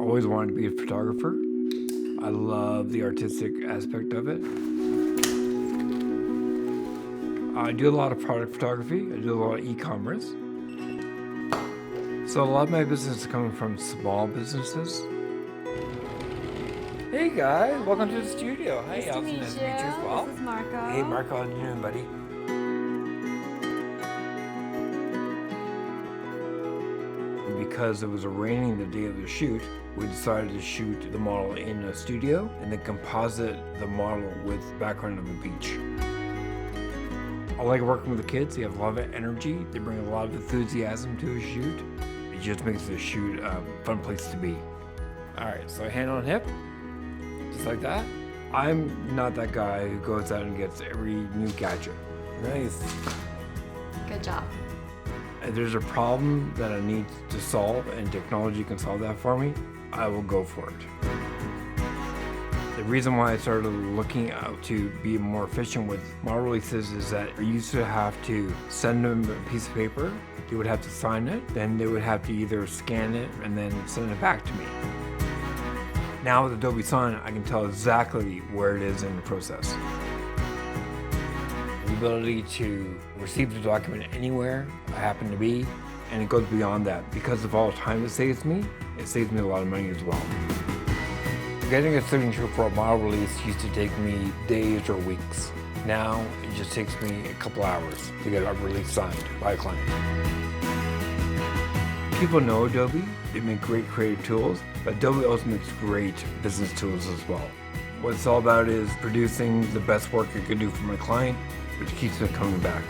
always wanted to be a photographer. I love the artistic aspect of it. I do a lot of product photography. I do a lot of e-commerce. So a lot of my business is coming from small businesses. Hey guys, welcome to the studio. Nice Hey, to meet you. Nice to meet you as well. This is Marco. Hey Marco, how you doing, buddy? Because it was raining the day of the shoot, we decided to shoot the model in a studio and then composite the model with background of a beach. I like working with the kids. They have a lot of energy. They bring a lot of enthusiasm to a shoot. It just makes the shoot a fun place to be. All right, so hand on hip, just like that. I'm not that guy who goes out and gets every new gadget. Nice. Good job. If there's a problem that I need to solve and technology can solve that for me, I will go for it. The reason why I started looking out to be more efficient with model releases is that I used to have to send them a piece of paper, they would have to sign it, then they would have to either scan it and then send it back to me. Now with Adobe Sign, I can tell exactly where it is in the process. The ability to receive the document anywhere I happen to be, and it goes beyond that. Because of all the time it saves me a lot of money as well. Getting a signature for a model release used to take me days or weeks. Now it just takes me a couple hours to get a release signed by a client. People know Adobe, they make great creative tools, but Adobe also makes great business tools as well. What it's all about is producing the best work I can do for my client, which keeps them coming back.